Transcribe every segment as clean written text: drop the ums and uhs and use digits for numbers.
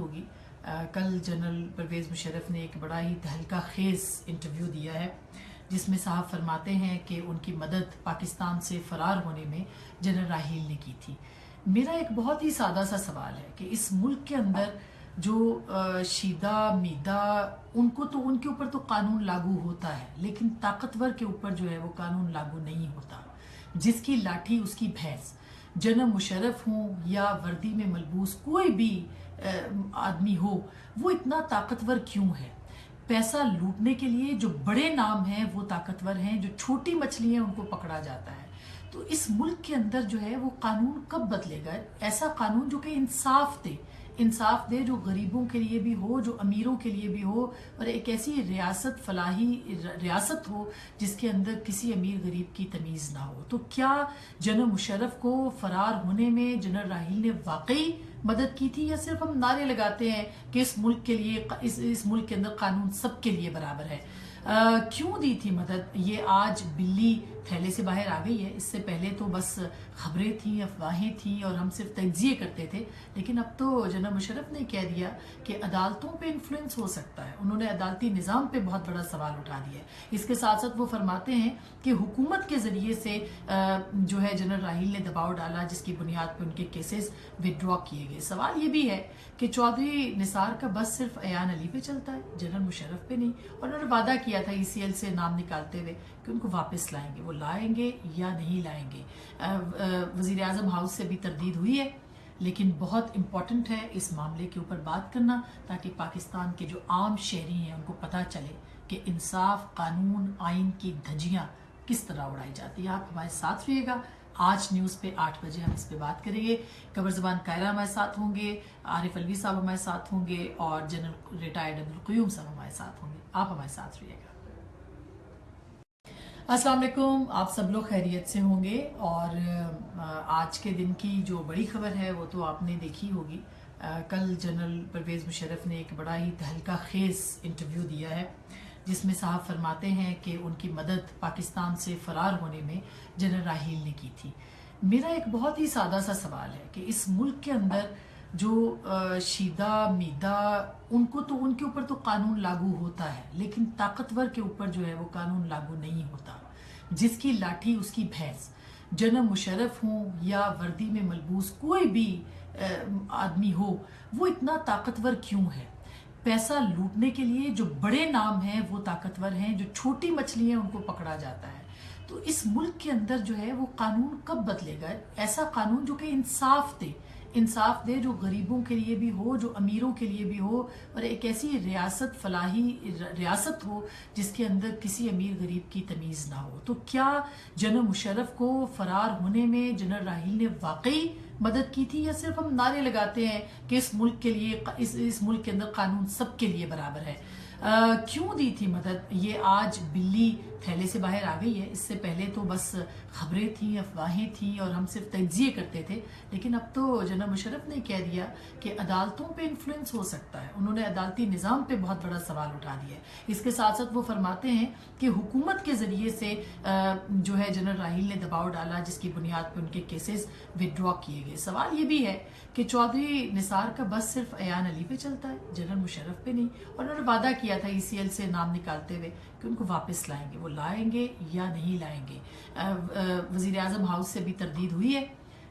ہوگی کل جنرل پرویز مشرف نے ایک بڑا ہی تہلکہ خیز انٹرویو دیا ہے جس میں صاحب فرماتے ہیں کہ ان کی مدد پاکستان سے فرار ہونے میں جنرل راحیل نے کی تھی۔ میرا ایک بہت ہی سادہ سا سوال ہے کہ اس ملک کے اندر جو شیدہ میدہ ان کے اوپر تو قانون لاگو ہوتا ہے، لیکن طاقتور کے اوپر جو ہے وہ قانون لاگو نہیں ہوتا۔ جس کی لاٹھی اس کی بھینس، جنرل مشرف ہوں یا وردی میں ملبوس کوئی بھی آدمی ہو، وہ اتنا طاقتور کیوں ہے؟ پیسہ لوٹنے کے لیے جو بڑے نام ہیں وہ طاقتور ہیں، جو چھوٹی مچھلی ہیں ان کو پکڑا جاتا ہے۔ تو اس ملک کے اندر جو ہے وہ قانون کب بدلے گا؟ ایسا قانون جو کہ انصاف دے جو غریبوں کے لیے بھی ہو، جو امیروں کے لیے بھی ہو، اور ایک ایسی ریاست، فلاحی ریاست ہو جس کے اندر کسی امیر غریب کی تمیز نہ ہو۔ تو کیا جنرل مشرف کو فرار ہونے میں جنرل راحیل نے واقعی مدد کی تھی، یا صرف ہم نعرے لگاتے ہیں کہ اس ملک کے لیے، اس ملک کے اندر قانون سب کے لیے برابر ہے؟ کیوں دی تھی مدد؟ یہ آج بلی تھیلے سے باہر آ گئی ہے۔ اس سے پہلے تو بس خبریں تھیں، افواہیں تھیں اور ہم صرف تجزیے کرتے تھے، لیکن اب تو جنرل مشرف نے کہہ دیا کہ عدالتوں پہ انفلوئنس ہو سکتا ہے۔ انہوں نے عدالتی نظام پہ بہت بڑا سوال اٹھا دیا ہے۔ اس کے ساتھ ساتھ وہ فرماتے ہیں کہ حکومت کے ذریعے سے جو ہے جنرل راحیل نے دباؤ ڈالا، جس کی بنیاد پہ ان کے کیسز وڈرا کیے گئے۔ سوال یہ بھی ہے کہ چودھری نثار کا بس صرف ایان علی پہ چلتا ہے، جنرل مشرف پہ نہیں، اور انہوں نے وعدہ کیا تھا ECL سے نام نکالتے ہوئے کہ ان کو واپس لائیں گے۔ وہ لائیں گے یا نہیں لائیں گے؟ وزیر اعظم ہاؤس سے بھی تردید ہوئی ہے، لیکن بہت امپورٹنٹ ہے اس معاملے کے اوپر بات کرنا، تاکہ پاکستان کے جو عام شہری ہیں ان کو پتہ چلے کہ انصاف، قانون، آئین کی دھجیاں کس طرح اڑائی جاتی ہے۔ آپ ہمارے ساتھ رہیے گا۔ آج نیوز پہ 8 بجے ہم اس پہ بات کریں گے۔ قمر زبان قاہرہ ہمارے ساتھ ہوں گے، عارف الوی صاحب ہمارے ساتھ ہوں گے، اور جنرل ریٹائرڈ عبدالقیوم صاحب ہمارے ساتھ ہوں گے۔ آپ ہمارے ساتھ رہیے گا۔ السلام علیکم، آپ سب لوگ خیریت سے ہوں گے، اور آج کے دن کی جو بڑی خبر ہے وہ تو آپ نے دیکھی ہوگی۔ کل جنرل پرویز مشرف نے ایک بڑا ہی تہلکہ خیز انٹرویو دیا ہے جس میں صاحب فرماتے ہیں کہ ان کی مدد پاکستان سے فرار ہونے میں جنرل راحیل نے کی تھی۔ میرا ایک بہت ہی سادہ سا سوال ہے کہ اس ملک کے اندر جو شیدہ میدہ ان کے اوپر تو قانون لاگو ہوتا ہے، لیکن طاقتور کے اوپر جو ہے وہ قانون لاگو نہیں ہوتا۔ جس کی لاٹھی اس کی بھینس، جنرل مشرف ہوں یا وردی میں ملبوس کوئی بھی آدمی ہو، وہ اتنا طاقتور کیوں ہے؟ پیسہ لوٹنے کے لیے جو بڑے نام ہیں وہ طاقتور ہیں، جو چھوٹی مچھلی ہیں ان کو پکڑا جاتا ہے۔ تو اس ملک کے اندر جو ہے وہ قانون کب بدلے گا؟ ایسا قانون جو کہ انصاف دے جو غریبوں کے لیے بھی ہو، جو امیروں کے لیے بھی ہو، اور ایک ایسی ریاست، فلاحی ریاست ہو جس کے اندر کسی امیر غریب کی تمیز نہ ہو۔ تو کیا جنرل مشرف کو فرار ہونے میں جنرل راحیل نے واقعی مدد کی تھی، یا صرف ہم نعرے لگاتے ہیں کہ اس ملک کے لیے، اس ملک کے اندر قانون سب کے لیے برابر ہے؟ کیوں دی تھی مدد؟ یہ آج بلی تھیلے سے باہر آ گئی ہے۔ اس سے پہلے تو بس خبریں تھیں، افواہیں تھیں اور ہم صرف تجزیے کرتے تھے، لیکن اب تو جنرل مشرف نے کہہ دیا کہ عدالتوں پہ انفلوئنس ہو سکتا ہے۔ انہوں نے عدالتی نظام پہ بہت بڑا سوال اٹھا دیا ہے۔ اس کے ساتھ ساتھ وہ فرماتے ہیں کہ حکومت کے ذریعے سے جو ہے جنرل راحیل نے دباؤ ڈالا، جس کی بنیاد پہ ان کے کیسز وڈرا کیے گئے۔ سوال یہ بھی ہے کہ چودھری نثار کا بس صرف ایان علی پہ چلتا ہے، جنرل مشرف پہ نہیں، اور انہوں نے وعدہ کیا تھا ECL سے نام نکالتے ہوئے کہ ان کو واپس لائیں گے۔ وہ لائیں گے یا نہیں لائیں گے؟ وزیر اعظم ہاؤس سے بھی تردید ہوئی ہے،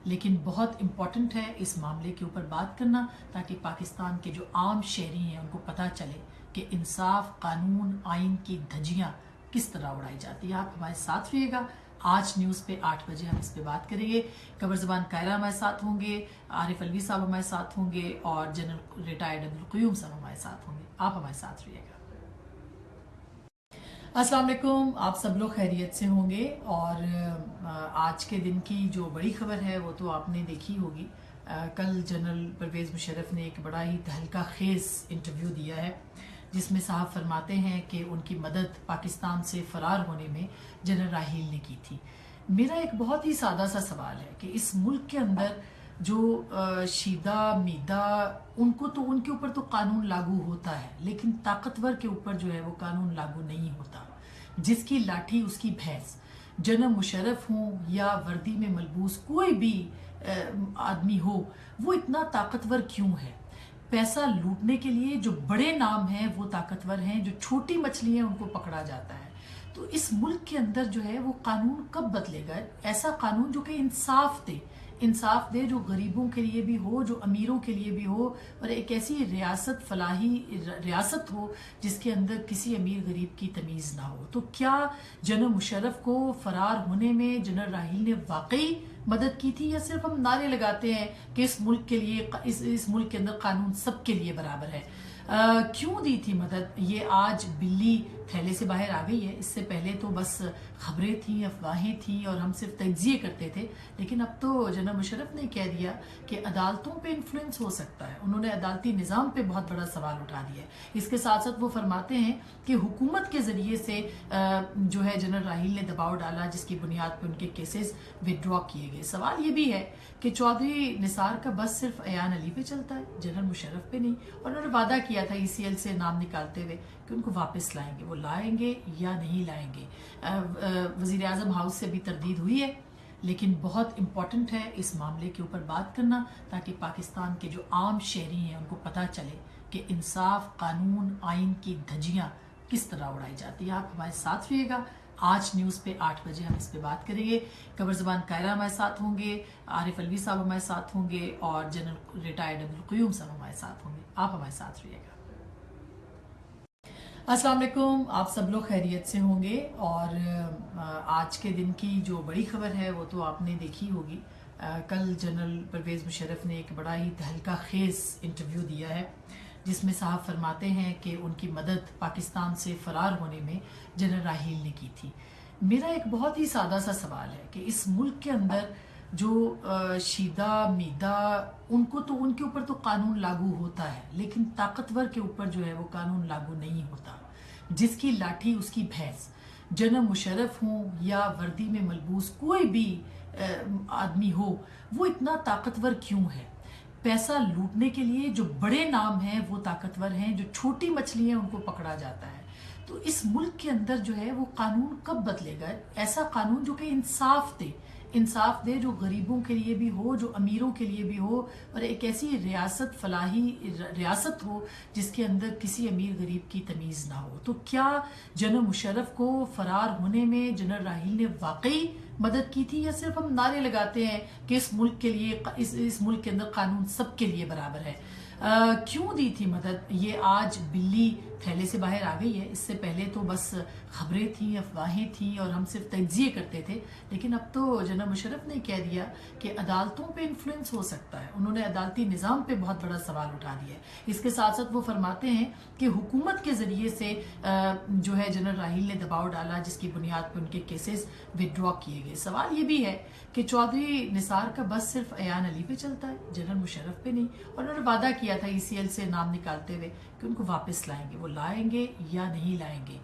لیکن بہت امپورٹنٹ ہے اس معاملے کے اوپر بات کرنا، تاکہ پاکستان کے جو عام شہری ہیں ان کو پتہ چلے کہ انصاف، قانون، آئین کی دھجیاں کس طرح اڑائی جاتی ہے۔ آپ ہمارے ساتھ رہیے گا۔ آج نیوز پہ 8 بجے ہم اس پہ بات کریں گے۔ قمر زبان قاہرہ ہمارے ساتھ ہوں گے، عارف الوی صاحب ہمارے ساتھ ہوں گے، اور جنرل ریٹائرڈ عبدالقیوم صاحب ہمارے ساتھ ہوں گے۔ آپ ہمارے ساتھ رہیے گا۔ السلام علیکم، آپ سب لوگ خیریت سے ہوں گے، اور آج کے دن کی جو بڑی خبر ہے وہ تو آپ نے دیکھی ہوگی۔ کل جنرل پرویز مشرف نے ایک بڑا ہی تہلکہ خیز انٹرویو دیا ہے جس میں صاحب فرماتے ہیں کہ ان کی مدد پاکستان سے فرار ہونے میں جنرل راحیل نے کی تھی۔ میرا ایک بہت ہی سادہ سا سوال ہے کہ اس ملک کے اندر جو شیدہ میدہ ان کے اوپر تو قانون لاگو ہوتا ہے، لیکن طاقتور کے اوپر جو ہے وہ قانون لاگو نہیں ہوتا۔ جس کی لاٹھی اس کی بھینس، جنرل مشرف ہوں یا وردی میں ملبوس کوئی بھی آدمی ہو، وہ اتنا طاقتور کیوں ہے؟ पैसा लूटने के लिए जो बड़े नाम हैं वो ताकतवर हैं, जो छोटी मछली हैं उनको पकड़ा जाता है। तो इस मुल्क के अंदर जो है वो कानून कब बदलेगा? ऐसा कानून जो कि इंसाफ दे, जो गरीबों के लिए भी हो, जो अमीरों के लिए भी हो, और एक ऐसी रियासत, फलाही रियासत हो जिसके अंदर किसी अमीर गरीब की तमीज़ ना हो। तो क्या जनरल मुशर्रफ को फरार होने में जनरल राहील ने वाकई मदद की थी, या सिर्फ हम नारे लगाते हैं कि इस मुल्क के लिए, इस मुल्क के अंदर कानून सबके लिए बराबर है? क्यों दी थी मदद? ये आज बिल्ली थैले से बाहर आ गई है। इससे पहले तो बस खबरें थी, अफवाहें थी और हम सिर्फ तज्जिए करते थे, लेकिन अब तो जनरल मुशर्रफ ने कह दिया कि अदालतों पे इन्फ्लुएंस हो सकता है। उन्होंने अदालती निज़ाम पे बहुत बड़ा सवाल उठा दिया है। इसके साथ साथ वो फरमाते हैं कि हुकूमत के ज़रिए से जो है जनरल राहील ने दबाव डाला, जिसकी बुनियाद पर उनके केसेस विदड्रॉ किए गए। सवाल ये भी है कि चौधरी निसार का बस सिर्फ अयान अली पे चलता है, जनरल मुशर्रफ पे नहीं। और उन्होंने वादा किया था ECL से नाम निकालते हुए कि उनको वापस लाएंगे। वो लाएंगे या नहीं लाएंगे? वज़ीर आज़म हाउस से भी तरदीद हुई है, लेकिन बहुत इम्पॉर्टेंट है इस मामले के ऊपर बात करना, ताकि पाकिस्तान के जो आम शहरी हैं उनको पता चले कि इंसाफ, कानून, आइन की धज्जियाँ किस तरह उड़ाई जाती है। आप हमारे साथ रहिएगा। आज न्यूज़ पे 8 बजे हम इस पे बात करेंगे। कबर ज़बान कायरा हमारे साथ होंगे, आरिफ अलवी साहब हमारे साथ होंगे और जनरल रिटायर्ड अब्दुल क़य्यूम साहब हमारे साथ होंगे। आप हमारे साथ रहिएगा। अस्सलाम वालेकुम, आप सब लोग खैरियत से होंगे। और आज के दिन की जो बड़ी खबर है वो तो आपने देखी होगी। कल जनरल परवेज़ मुशर्रफ ने एक बड़ा ही तहलका खेज़ इंटरव्यू दिया है, जिसमें साहब फरमाते हैं कि उनकी मदद पाकिस्तान से फरार होने में जनरल राहील ने की थी। मेरा एक बहुत ही सादा सा सवाल है कि इस मुल्क के अंदर जो शीदा मीदा, उनको तो, उनके ऊपर तो कानून लागू होता है, लेकिन ताकतवर के ऊपर जो है वो कानून लागू नहीं होता। जिसकी लाठी उसकी भैंस। जनरल मुशर्रफ हो या वर्दी में मलबूस कोई भी आदमी हो, वो इतना ताकतवर क्यों है? पैसा लूटने के लिए जो बड़े नाम हैं वो ताकतवर हैं, जो छोटी मछली हैं उनको पकड़ा जाता है। तो इस मुल्क के अंदर जो है वो कानून कब बदलेगा? ऐसा कानून जो कि इंसाफ दे, जो गरीबों के लिए भी हो, जो अमीरों के लिए भी हो, और एक ऐसी रियासत, फलाही रियासत हो जिसके अंदर किसी अमीर गरीब की तमीज़ ना हो। तो क्या जनरल मुशर्रफ को फरार होने में जनरल राहील ने वाकई मदद की थी, या सिर्फ हम नारे लगाते हैं कि इस मुल्क के लिए, इस मुल्क के अंदर कानून सबके लिए बराबर है? क्यों दी थी मदद? ये आज बिल्ली थैले से बाहर आ गई है। इससे पहले तो बस खबरें थी, अफवाहें थी और हम सिर्फ तज्जिए करते थे, लेकिन अब तो जनरल मुशर्रफ ने कह दिया कि अदालतों पे इन्फ्लुएंस हो सकता है। उन्होंने अदालती निज़ाम पे बहुत बड़ा सवाल उठा दिया है। इसके साथ साथ वो फरमाते हैं कि हुकूमत के ज़रिए से जो है जनरल राहील ने दबाव डाला, जिसकी बुनियाद पर उनके केसेस विदड्रॉ किए गए। सवाल ये भी है कि चौधरी निसार का बस सिर्फ अयान अली पे चलता है, जनरल मुशर्रफ पे नहीं। और उन्होंने वादा किया था ECL से नाम निकालते हुए कि उनको वापस लाएंगे। वो लाएंगे या नहीं लाएंगे?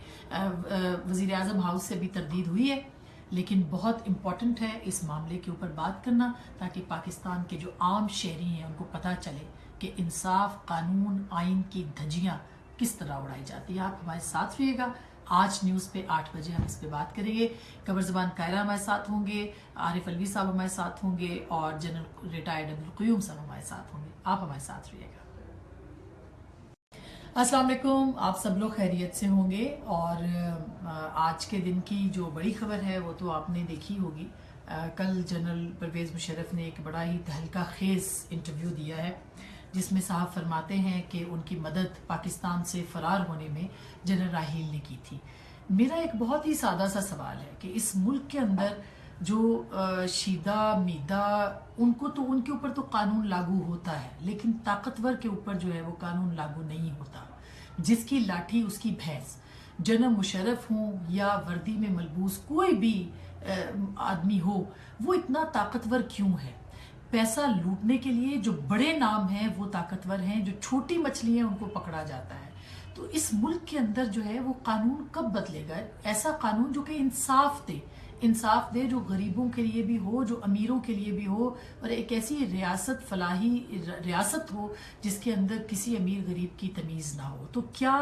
वज़ीर आज़म हाउस से भी तरदीद हुई है, लेकिन बहुत इम्पॉर्टेंट है इस मामले के ऊपर बात करना, ताकि पाकिस्तान के जो आम शहरी हैं उनको पता चले कि इंसाफ, कानून, आइन की धज्जियाँ किस तरह उड़ाई जाती है। आप हमारे साथ रहिएगा। आज न्यूज़ पे 8 बजे हम इस पे बात करेंगे। कबर ज़बान कायरा हमारे साथ होंगे, आरिफ अलवी साहब हमारे साथ होंगे और जनरल रिटायर्ड अब्दुल क़य्यूम साहब हमारे साथ होंगे। आप हमारे साथ रहिएगा। अस्सलाम वालेकुम, आप सब लोग खैरियत से होंगे। और आज के दिन की जो बड़ी खबर है वो तो आपने देखी होगी। कल जनरल परवेज़ मुशर्रफ ने एक बड़ा ही तहलका खेज़ इंटरव्यू दिया है, जिसमें साहब फरमाते हैं कि उनकी मदद पाकिस्तान से फरार होने में जनरल राहील ने की थी। मेरा एक बहुत ही सादा सा सवाल है कि इस मुल्क के अंदर जो शीदा मीदा, उनको तो, उनके ऊपर तो कानून लागू होता है, लेकिन ताकतवर के ऊपर जो है वो कानून लागू नहीं होता। जिसकी लाठी उसकी भैंस। जनरल मुशर्रफ हो या वर्दी में मलबूस कोई भी आदमी हो, वो इतना ताकतवर क्यों है? पैसा लूटने के लिए जो बड़े नाम हैं वो ताकतवर हैं, जो छोटी मछली हैं उनको पकड़ा जाता है। तो इस मुल्क के अंदर जो है वो कानून कब बदलेगा? ऐसा कानून जो कि इंसाफ दे, जो गरीबों के लिए भी हो, जो अमीरों के लिए भी हो, और एक ऐसी रियासत, फलाही रियासत हो जिसके अंदर किसी अमीर गरीब की तमीज़ ना हो। तो क्या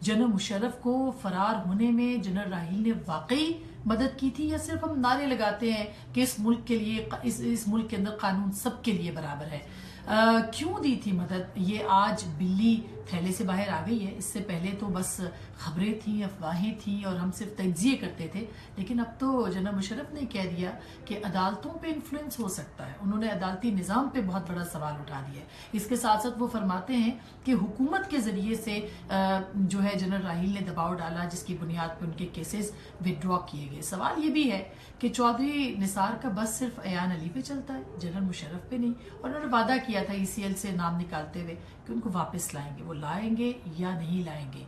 जनरल मुशर्रफ को फरार होने में जनरल राहील ने वाकई मदद की थी, या सिर्फ हम नारे लगाते हैं कि इस मुल्क के लिए, इस मुल्क के अंदर कानून सबके लिए बराबर है? क्यों दी थी मदद, ये आज बिल्ली थैले से बाहर आ गई है। इससे पहले तो बस खबरें थी, अफवाहें थी और हम सिर्फ तज्जिए करते थे, लेकिन अब तो जनाब मुशर्रफ ने कह दिया कि अदालतों पे इन्फ्लुएंस हो सकता है। उन्होंने अदालती निज़ाम पे बहुत बड़ा सवाल उठा दिया है। इसके साथ साथ वो फरमाते हैं कि हुकूमत के ज़रिए से जो है जनरल राहील ने दबाव डाला, जिसकी बुनियाद पर उनके केसेस विदड्रॉ किए गए। सवाल ये भी है कि चौधरी निसार का बस सिर्फ अयान अली पे चलता है, जनरल मुशर्रफ पे नहीं। और उन्होंने वादा किया था ECL से नाम निकालते हुए कि उनको वापस लाएंगे। वो लाएंगे या नहीं लाएंगे?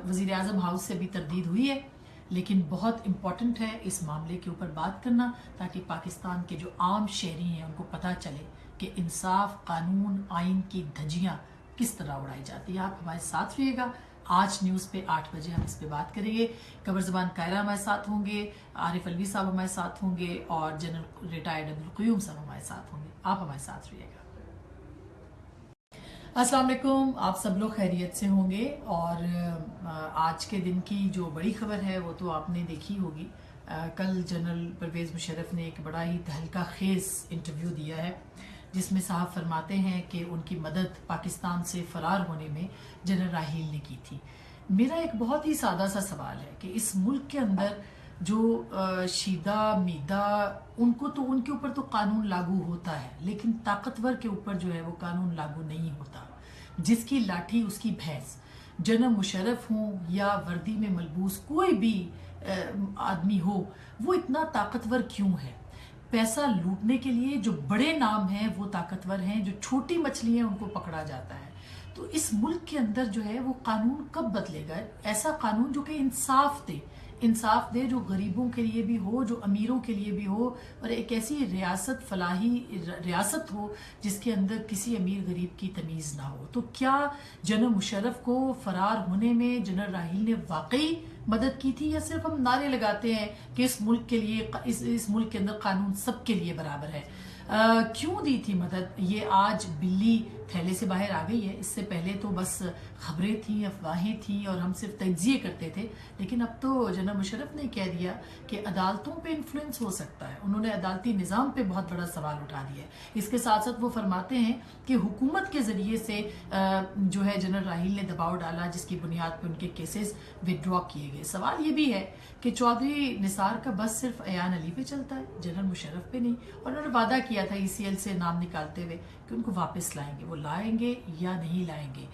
वज़ीर आज़म हाउस से भी तरदीद हुई है, लेकिन बहुत इम्पॉर्टेंट है इस मामले के ऊपर बात करना, ताकि पाकिस्तान के जो आम शहरी हैं उनको पता चले कि इंसाफ, कानून, आइन की धज्जियाँ किस तरह उड़ाई जाती है। आप हमारे साथ रहिएगा। आज न्यूज़ पे 8 बजे हम इस पे बात करेंगे। कमर ज़बान कायरा हमारे साथ होंगे, आरिफ अलवी साहब हमारे साथ होंगे और जनरल रिटायर्ड अब्दुल क़य्यूम साहब हमारे साथ होंगे। आप हमारे साथ रहिएगा। अस्सलाम वालेकुम, आप सब लोग खैरियत से होंगे। और आज के दिन की जो बड़ी खबर है वो तो आपने देखी होगी। कल जनरल परवेज़ मुशर्रफ ने एक बड़ा ही तहलका खेज़ इंटरव्यू दिया है, जिसमें साहब फरमाते हैं कि उनकी मदद पाकिस्तान से फ़रार होने में जनरल राहील ने की थी। मेरा एक बहुत ही सादा सा सवाल है कि इस मुल्क के अंदर जो शीदा मीदा, उनको तो उनके ऊपर तो कानून लागू होता है, लेकिन ताकतवर के ऊपर जो है वो कानून लागू नहीं होता। जिसकी लाठी उसकी भैंस। जनरल मुशर्रफ हो या वर्दी में मलबूस कोई भी आदमी हो, वो इतना ताकतवर क्यों है? पैसा लूटने के लिए जो बड़े नाम हैं वो ताकतवर हैं, जो छोटी मछली हैं उनको पकड़ा जाता है। तो इस मुल्क के अंदर जो है वो कानून कब बदलेगा? ऐसा कानून जो कि इंसाफ दे, जो गरीबों के लिए भी हो, जो अमीरों के लिए भी हो, और एक ऐसी रियासत, फलाही रियासत हो जिसके अंदर किसी अमीर गरीब की तमीज़ ना हो। तो क्या जनरल मुशर्रफ को फरार होने में जनरल राहील ने वाकई मदद की थी, या सिर्फ हम नारे लगाते हैं कि इस मुल्क के लिए, इस मुल्क के अंदर कानून सबके लिए बराबर है? क्यों दी थी मदद, ये आज बिल्ली थैले से बाहर आ गई है। इससे पहले तो बस खबरें थी, अफवाहें थी और हम सिर्फ तज्जिए करते थे, लेकिन अब तो जनाब मुशर्रफ ने कह दिया कि अदालतों पे इन्फ्लुएंस हो सकता है। उन्होंने अदालती निज़ाम पे बहुत बड़ा सवाल उठा दिया है। इसके साथ साथ वो फरमाते हैं कि हुकूमत के ज़रिए से जो है जनरल राहील ने दबाव डाला, जिसकी बुनियाद पर उनके केसेस विदड्रॉ किए गए। सवाल ये भी है कि चौधरी निसार का बस सिर्फ अयान अली पे चलता है, जनरल मुशर्रफ पे नहीं। और उन्होंने वादा किया था ECL से नाम निकालते हुए कि उनको वापस लाएंगे। वो लाएंगे या नहीं लाएंगे?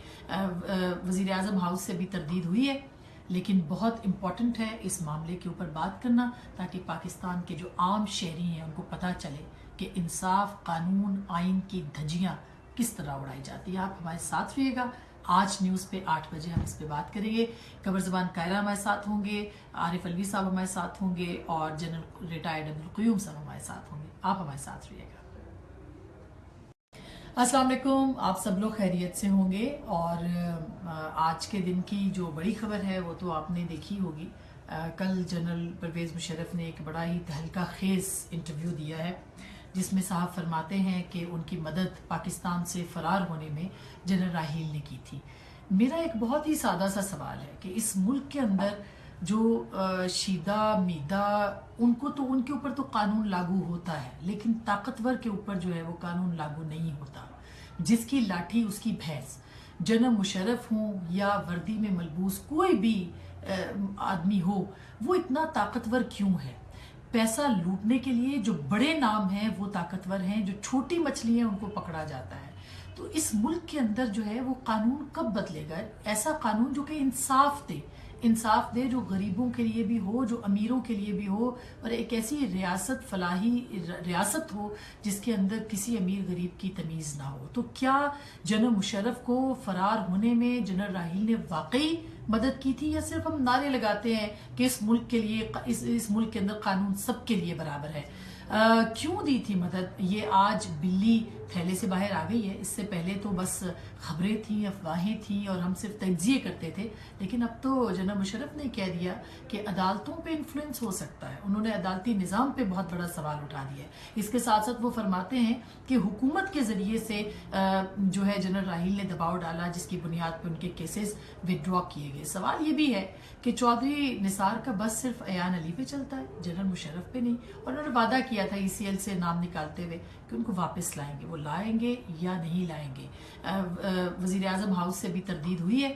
वज़ीर आज़म हाउस से भी तरदीद हुई है, लेकिन बहुत इम्पॉर्टेंट है इस मामले के ऊपर बात करना, ताकि पाकिस्तान के जो आम शहरी हैं उनको पता चले कि इंसाफ, कानून, आइन की धज्जियाँ किस तरह उड़ाई जाती है। आप हमारे साथ रहिएगा। आज न्यूज़ पे 8 बजे हम इस पे बात करेंगे। कमर ज़बान कायरा हमारे साथ होंगे, आरिफ अलवी साहब हमारे साथ होंगे और जनरल रिटायर्ड अब्दुल क़य्यूम साहब हमारे साथ होंगे। आप हमारे साथ रहिएगा। अस्सलाम वालेकुम, आप सब लोग खैरियत से होंगे। और आज के दिन की जो बड़ी खबर है वो तो आपने देखी होगी। कल जनरल परवेज़ मुशर्रफ ने एक बड़ा ही तहलका खेज़ इंटरव्यू दिया है, जिसमें साहब फरमाते हैं कि उनकी मदद पाकिस्तान से फ़रार होने में जनरल राहील ने की थी। मेरा एक बहुत ही सादा सा सवाल है कि इस मुल्क के अंदर जो शीदा मीदा, उनको तो उनके ऊपर तो कानून लागू होता है, लेकिन ताकतवर के ऊपर जो है वो कानून लागू नहीं होता। जिसकी लाठी उसकी भैंस। जनरल मुशर्रफ हो या वर्दी में मलबूस कोई भी आदमी हो, वो इतना ताकतवर क्यों है? पैसा लूटने के लिए जो बड़े नाम हैं वो ताकतवर हैं, जो छोटी मछली हैं उनको पकड़ा जाता है। तो इस मुल्क के अंदर जो है वो कानून कब बदलेगा? ऐसा कानून जो कि इंसाफ दे, जो गरीबों के लिए भी हो, जो अमीरों के लिए भी हो, और एक ऐसी रियासत, फलाही रियासत हो जिसके अंदर किसी अमीर गरीब की तमीज़ ना हो। तो क्या जनरल मुशर्रफ को फरार होने में जनरल राहील ने वाकई मदद की थी, या सिर्फ हम नारे लगाते हैं कि इस मुल्क के लिए, इस मुल्क के अंदर कानून सबके लिए बराबर है? क्यों दी थी मदद, ये आज बिल्ली थैले से बाहर आ गई है। इससे पहले तो बस खबरें थी, अफवाहें थी और हम सिर्फ तज्जिए करते थे, लेकिन अब तो जनरल मुशर्रफ ने कह दिया कि अदालतों पे इन्फ्लुएंस हो सकता है। उन्होंने अदालती निज़ाम पे बहुत बड़ा सवाल उठा दिया है। इसके साथ साथ वो फरमाते हैं कि हुकूमत के ज़रिए से जो है जनरल राहील ने दबाव डाला, जिसकी बुनियाद पर उनके केसेस विदड्रॉ किए गए। सवाल ये भी है कि चौधरी निसार का बस सिर्फ अयान अली पे चलता है, जनरल मुशर्रफ पे नहीं। और उन्होंने वादा किया किया था ECL से नाम निकालते हुए कि उनको वापस लाएंगे, वो लाएंगे या नहीं लाएंगे। वज़ीर आज़म हाउस से भी तरदीद हुई है,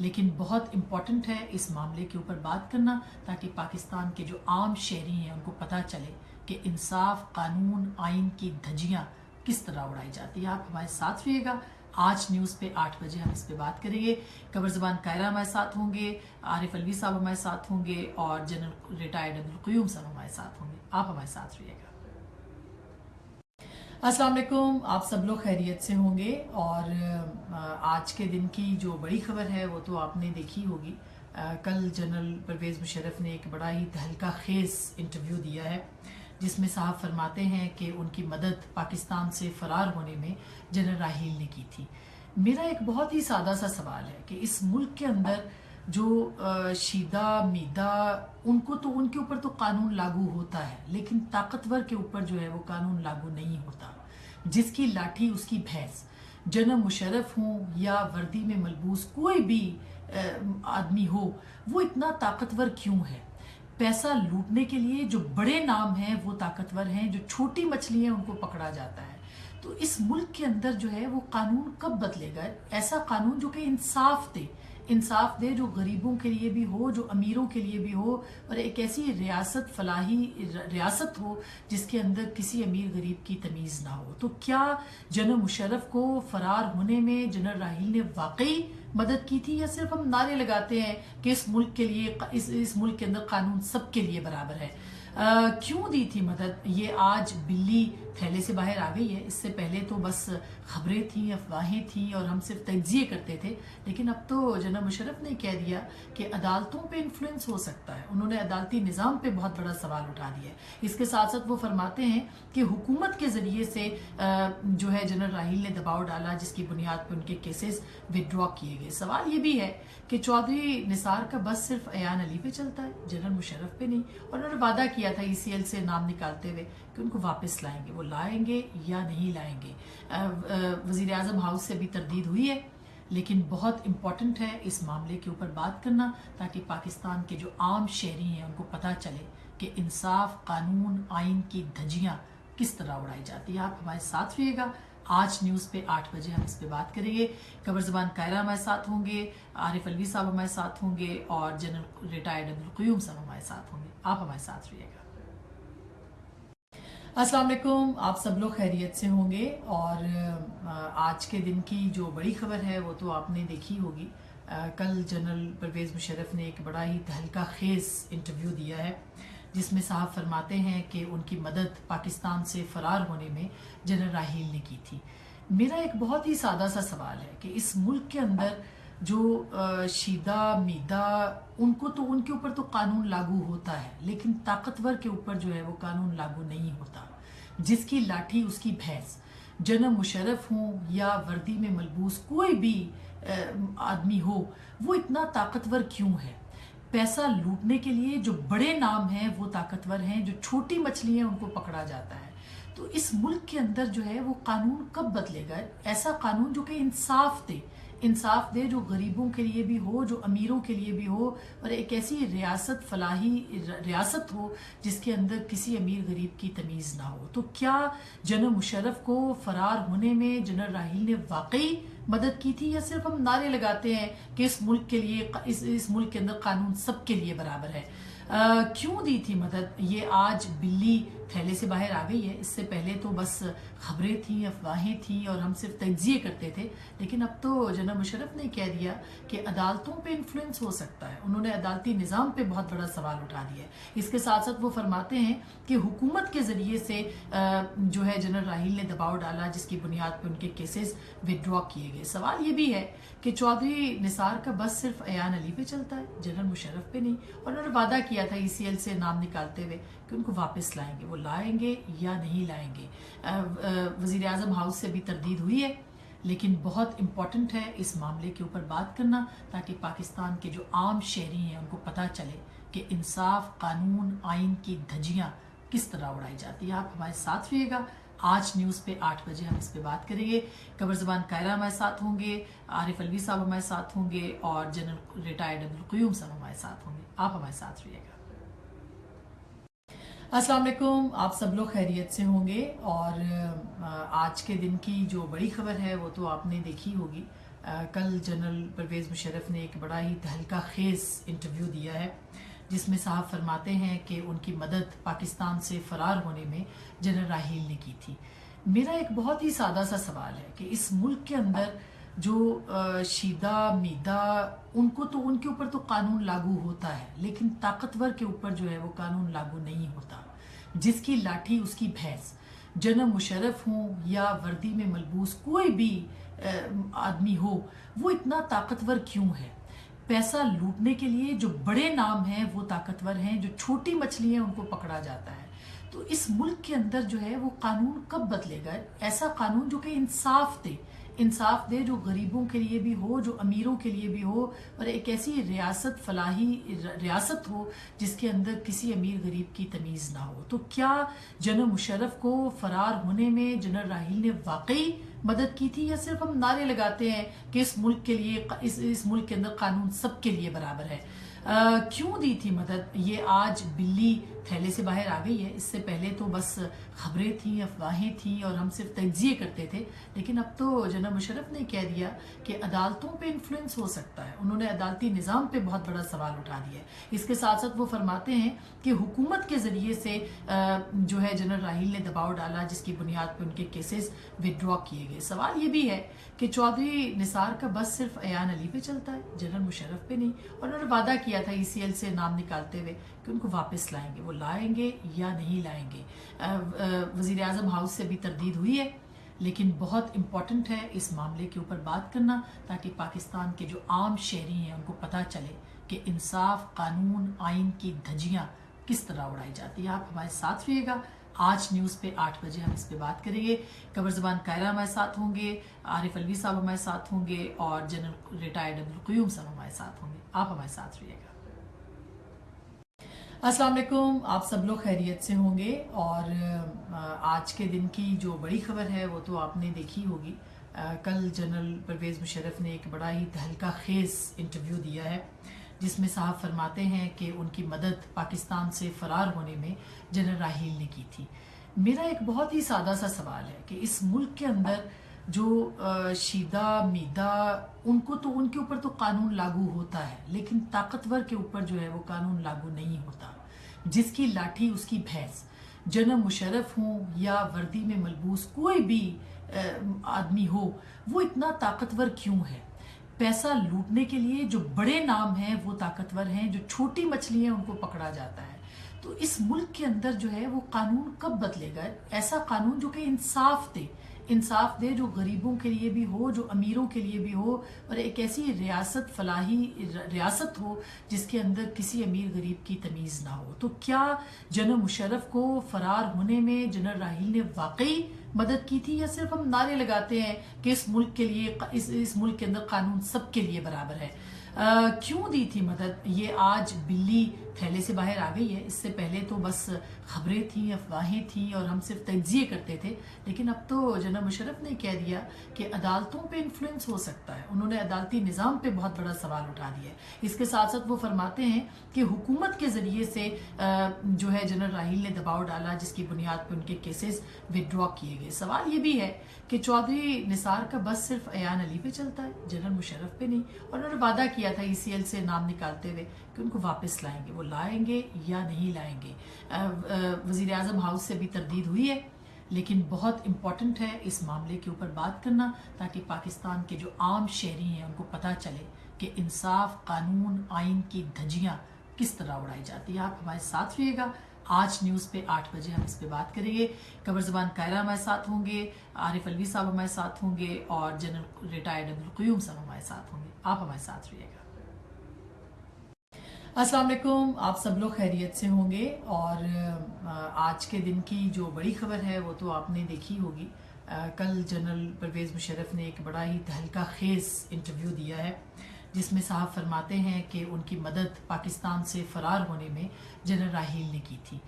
लेकिन बहुत इम्पॉर्टेंट है इस मामले के ऊपर बात करना, ताकि पाकिस्तान के जो आम शहरी हैं उनको पता चले कि इंसाफ, कानून, आइन की धज्जियाँ किस तरह उड़ाई जाती है। आप हमारे साथ रहिएगा। आज न्यूज़ पे 8 बजे हम इस पे बात करेंगे। कमर ज़बान कायरा हमारे साथ होंगे, आरिफ अलवी साहब हमारे साथ होंगे और जनरल रिटायर्ड अब्दुल क़य्यूम साहब हमारे साथ होंगे। आप हमारे साथ रहिएगा। अस्सलाम वालेकुम, आप सब लोग खैरियत से होंगे। और आज के दिन की जो बड़ी खबर है वो तो आपने देखी होगी। कल जनरल परवेज़ मुशर्रफ ने एक बड़ा ही तहलका खेज़ इंटरव्यू दिया है, जिसमें साहब फरमाते हैं कि उनकी मदद पाकिस्तान से फ़रार होने में जनरल राहील ने की थी। मेरा एक बहुत ही सादा सा सवाल है कि इस मुल्क के अंदर जो शीदा मीदा, उनको तो उनके ऊपर तो कानून लागू होता है, लेकिन ताकतवर के ऊपर जो है वो कानून लागू नहीं होता। जिसकी लाठी उसकी भैंस। जनरल मुशर्रफ हो या वर्दी में मलबूस कोई भी आदमी हो, वो इतना ताकतवर क्यों है? पैसा लूटने के लिए जो बड़े नाम हैं वो ताकतवर हैं, जो छोटी मछली हैं उनको पकड़ा जाता है। तो इस मुल्क के अंदर जो है वो कानून कब बदलेगा? ऐसा कानून जो कि इंसाफ दे, जो गरीबों के लिए भी हो, जो अमीरों के लिए भी हो, और एक ऐसी रियासत, फलाही रियासत हो जिसके अंदर किसी अमीर गरीब की तमीज़ ना हो। तो क्या जनरल मुशर्रफ को फरार होने में जनरल राहील ने वाकई मदद की थी, या सिर्फ हम नारे लगाते हैं कि इस मुल्क के लिए, इस मुल्क के अंदर कानून सबके लिए बराबर है? क्यों दी थी मदद? ये आज बिल्ली थैले से बाहर आ गई है। इससे पहले तो बस खबरें थी, अफवाहें थी और हम सिर्फ तज्जिए करते थे, लेकिन अब तो जनरल मुशर्रफ ने कह दिया कि अदालतों पे इन्फ्लुएंस हो सकता है। उन्होंने अदालती निज़ाम पे बहुत बड़ा सवाल उठा दिया है। इसके साथ साथ वो फरमाते हैं कि हुकूमत के ज़रिए से जो है जनरल राहील ने दबाव डाला, जिसकी बुनियाद पर उनके केसेस विदड्रॉ किए गए। सवाल ये भी है कि चौधरी निसार का बस सिर्फ अयान अली पे चलता है, जनरल मुशर्रफ पे नहीं। और उन्होंने वादा किया था ECL से नाम निकालते हुए कि उनको वापस लाएंगे, वो लाएंगे या नहीं लाएंगे। वज़ीर आज़म हाउस से भी तरदीद हुई है, लेकिन बहुत इम्पॉर्टेंट है इस मामले के ऊपर बात करना, ताकि पाकिस्तान के जो आम शहरी हैं उनको पता चले कि इंसाफ, कानून, आइन की धज्जियाँ किस तरह उड़ाई जाती है। आप हमारे साथ रहिएगा। आज न्यूज़ पे 8 बजे हम इस पे बात करेंगे। कमर ज़बान कायरा हमारे साथ होंगे, आरिफ अलवी साहब हमारे साथ होंगे और जनरल रिटायर्ड अब्दुल क़य्यूम साहब हमारे साथ होंगे। आप हमारे साथ रहिएगा। अस्सलाम वालेकुम, आप सब लोग खैरियत से होंगे। और आज के दिन की जो बड़ी खबर है वो तो आपने देखी होगी। कल जनरल परवेज़ मुशर्रफ ने एक बड़ा ही तहलका खेज़ इंटरव्यू दिया है, जिसमें साहब फरमाते हैं कि उनकी मदद पाकिस्तान से फ़रार होने में जनरल राहील ने की थी। मेरा एक बहुत ही सादा सा सवाल है कि इस मुल्क के अंदर जो शीदा मीदा, उनको तो उनके ऊपर तो कानून लागू होता है, लेकिन ताकतवर के ऊपर जो है वो कानून लागू नहीं होता। जिसकी लाठी उसकी भैंस। जनरल मुशर्रफ हो या वर्दी में मलबूस कोई भी आदमी हो, वो इतना ताकतवर क्यों है? पैसा लूटने के लिए जो बड़े नाम हैं वो ताकतवर हैं, जो छोटी मछली हैं उनको पकड़ा जाता है। तो इस मुल्क के अंदर जो है वो कानून कब बदलेगा? ऐसा कानून जो कि इंसाफ दे, जो गरीबों के लिए भी हो, जो अमीरों के लिए भी हो, और एक ऐसी रियासत, फलाही रियासत हो जिसके अंदर किसी अमीर गरीब की तमीज़ ना हो। तो क्या जनरल मुशर्रफ को फरार होने में जनरल राहील ने वाकई मदद की थी, या सिर्फ हम नारे लगाते हैं कि इस मुल्क के लिए, इस मुल्क के अंदर कानून सबके लिए बराबर है? क्यों दी थी मदद? ये आज बिल्ली थैले से बाहर आ गई है। इससे पहले तो बस खबरें थी, अफवाहें थी और हम सिर्फ तज्जिए करते थे, लेकिन अब तो जनरल मुशर्रफ ने कह दिया कि अदालतों पे इन्फ्लुएंस हो सकता है। उन्होंने अदालती निज़ाम पे बहुत बड़ा सवाल उठा दिया है। इसके साथ साथ वो फरमाते हैं कि हुकूमत के ज़रिए से जो है जनरल राहील ने दबाव डाला, जिसकी बुनियाद पर उनके केसेस विदड्रॉ किए गए। सवाल ये भी है कि चौधरी निसार का बस सिर्फ अयान अली पे चलता है, जनरल मुशर्रफ पे नहीं। और उन्होंने वादा किया था ECL से नाम निकालते हुए कि उनको वापस लाएंगे, वो लाएंगे या नहीं लाएंगे। वज़ीर आज़म हाउस से भी तरदीद हुई है, लेकिन बहुत इम्पॉर्टेंट है इस मामले के ऊपर बात करना, ताकि पाकिस्तान के जो आम शहरी हैं उनको पता चले कि इंसाफ, कानून, आइन की धज्जियाँ किस तरह उड़ाई जाती है। आप हमारे साथ रहिएगा। आज न्यूज़ पे 8 बजे हम इस पे बात करेंगे। कमर ज़बान कायरा हमारे साथ होंगे, आरिफ अलवी साहब हमारे साथ होंगे और जनरल रिटायर्ड अब्दुल क़य्यूम साहब हमारे साथ होंगे। आप हमारे साथ रहिएगा। अस्सलाम वालेकुम। आप सब लोग खैरियत से होंगे और आज के दिन की जो बड़ी खबर है वो तो आपने देखी होगी। कल जनरल परवेज़ मुशर्रफ ने एक बड़ा ही तहलका खेज़ इंटरव्यू दिया है जिसमें साहब फरमाते हैं कि उनकी मदद पाकिस्तान से फ़रार होने में जनरल राहील ने की थी। मेरा एक बहुत ही सादा सा सवाल है कि इस मुल्क के अंदर जो शीदा मीदा उनको तो उनके ऊपर तो कानून लागू होता है, लेकिन ताकतवर के ऊपर जो है वो कानून लागू नहीं होता। जिसकी लाठी उसकी भैंस। जनरल मुशर्रफ हो या वर्दी में मलबूस कोई भी आदमी हो, वो इतना ताकतवर क्यों है? पैसा लूटने के लिए जो बड़े नाम हैं वो ताकतवर हैं, जो छोटी मछली हैं उनको पकड़ा जाता है। तो इस मुल्क के अंदर जो है वो कानून कब बदलेगा? ऐसा कानून जो कि इंसाफ दे, जो गरीबों के लिए भी हो, जो अमीरों के लिए भी हो, और एक ऐसी रियासत फलाही रियासत हो जिसके अंदर किसी अमीर गरीब की तमीज़ ना हो। तो क्या जनरल मुशर्रफ को फरार होने में जनरल राहील ने वाकई मदद की थी, या सिर्फ हम नारे लगाते हैं कि इस मुल्क के लिए इस मुल्क के अंदर कानून सबके लिए बराबर है? क्यों दी थी मदद? ये आज बिल्ली थैले से बाहर आ गई है। इससे पहले तो बस खबरें थी, अफवाहें थी और हम सिर्फ तज्जिए करते थे, लेकिन अब तो जनरल मुशर्रफ ने कह दिया कि अदालतों पे इन्फ्लुएंस हो सकता है। उन्होंने अदालती निज़ाम पे बहुत बड़ा सवाल उठा दिया है। इसके साथ साथ वो फरमाते हैं कि हुकूमत के ज़रिए से जो है जनरल राहील ने दबाव डाला, जिसकी बुनियाद पर उनके केसेस विदड्रॉ किए गए। सवाल ये भी है कि चौधरी निसार का बस सिर्फ अयान अली पे चलता है, जनरल मुशर्रफ पे नहीं। और उन्होंने वादा किया था ECL से नाम निकालते हुए कि उनको वापस लाएंगे। वो लाएंगे या नहीं लाएंगे? वज़ीर आज़म हाउस से भी तरदीद हुई है, लेकिन बहुत इम्पॉर्टेंट है इस मामले के ऊपर बात करना, ताकि पाकिस्तान के जो आम शहरी हैं उनको पता चले कि इंसाफ, कानून, आइन की धज्जियाँ किस तरह उड़ाई जाती है। आप हमारे साथ रहिएगा। आज न्यूज़ पे 8 बजे हम इस पे बात करेंगे। कमर ज़बान कायरा हमारे साथ होंगे, आरिफ अलवी साहब हमारे साथ होंगे और जनरल रिटायर्ड अब्दुल क़य्यूम साहब हमारे साथ होंगे। आप हमारे साथ रहिएगा। अस्सलाम वालेकुम। आप सब लोग खैरियत से होंगे और आज के दिन की जो बड़ी खबर है वो तो आपने देखी होगी। कल जनरल परवेज़ मुशर्रफ ने एक बड़ा ही तहलका खेज़ इंटरव्यू दिया है जिसमें साहब फरमाते हैं कि उनकी मदद पाकिस्तान से फ़रार होने में जनरल राहील ने की थी। मेरा एक बहुत ही सादा सा सवाल है कि इस मुल्क के अंदर जो शीदा मीदा उनको तो उनके ऊपर तो कानून लागू होता है, लेकिन ताकतवर के ऊपर जो है वो कानून लागू नहीं होता। जिसकी लाठी उसकी भैंस। जनरल मुशर्रफ हो या वर्दी में मलबूस कोई भी आदमी हो, वो इतना ताकतवर क्यों है? पैसा लूटने के लिए जो बड़े नाम हैं वो ताकतवर हैं, जो छोटी मछली हैं उनको पकड़ा जाता है। तो इस मुल्क के अंदर जो है वो कानून कब बदलेगा? ऐसा कानून जो कि इंसाफ दे, जो गरीबों के लिए भी हो, जो अमीरों के लिए भी हो, और एक ऐसी रियासत फलाही रियासत हो जिसके अंदर किसी अमीर गरीब की तमीज़ ना हो। तो क्या जनरल मुशर्रफ को फरार होने में जनरल राहील ने वाकई मदद की थी, या सिर्फ हम नारे लगाते हैं कि इस मुल्क के लिए इस मुल्क के अंदर कानून सबके लिए बराबर है? क्यों दी थी मदद? ये आज बिल्ली थैले से बाहर आ गई है। इससे पहले तो बस खबरें थी, अफवाहें थी और हम सिर्फ तज्जिए करते थे, लेकिन अब तो जनरल मुशर्रफ ने कह दिया कि अदालतों पे इन्फ्लुएंस हो सकता है। उन्होंने अदालती निज़ाम पे बहुत बड़ा सवाल उठा दिया है। इसके साथ साथ वो फरमाते हैं कि हुकूमत के ज़रिए से जो है जनरल राहील ने दबाव डाला, जिसकी बुनियाद पर उनके केसेस विदड्रॉ किए गए। सवाल ये भी है कि चौधरी निसार का बस सिर्फ अयान अली पे चलता है, जनरल मुशर्रफ पे नहीं। और उन्होंने वादा किया था ECL से नाम निकालते हुए कि उनको वापस लाएंगे। वो लाएंगे या नहीं लाएंगे? वज़ीर आज़म हाउस से भी तरदीद हुई है, लेकिन बहुत इम्पॉर्टेंट है इस मामले के ऊपर बात करना, ताकि पाकिस्तान के जो आम शहरी हैं उनको पता चले कि इंसाफ, कानून, आइन की धज्जियाँ किस तरह उड़ाई जाती है। आप हमारे साथ रहिएगा। आज न्यूज़ पे 8 बजे हम इस पे बात करेंगे। कमर ज़बान कायरा हमारे साथ होंगे, आरिफ अलवी साहब हमारे साथ होंगे और जनरल रिटायर्ड अब्दुल क़य्यूम साहब हमारे साथ होंगे। आप हमारे साथ रहिएगा। अस्सलाम वालेकुम। आप सब लोग खैरियत से होंगे और आज के दिन की जो बड़ी खबर है वो तो आपने देखी होगी। कल जनरल परवेज़ मुशर्रफ ने एक बड़ा ही तहलका खेज़ इंटरव्यू दिया है जिसमें साहब फरमाते हैं कि उनकी मदद पाकिस्तान से फ़रार होने में जनरल राहील ने की थी।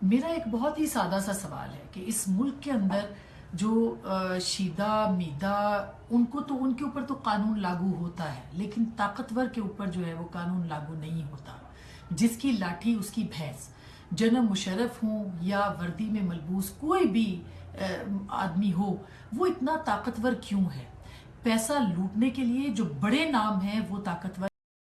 मेरा एक बहुत ही सादा सा सवाल है कि इस मुल्क के अंदर जो शीदा मीदा उनको तो उनके ऊपर तो कानून लागू होता है, लेकिन ताकतवर के ऊपर जो है वो कानून लागू नहीं होता। जिसकी लाठी उसकी भैंस। جنرل مشرف ہوں یا وردی میں ملبوس کوئی بھی آدمی ہو، وہ اتنا طاقتور کیوں ہے؟ پیسہ لوٹنے کے لیے جو بڑے نام ہیں وہ طاقتور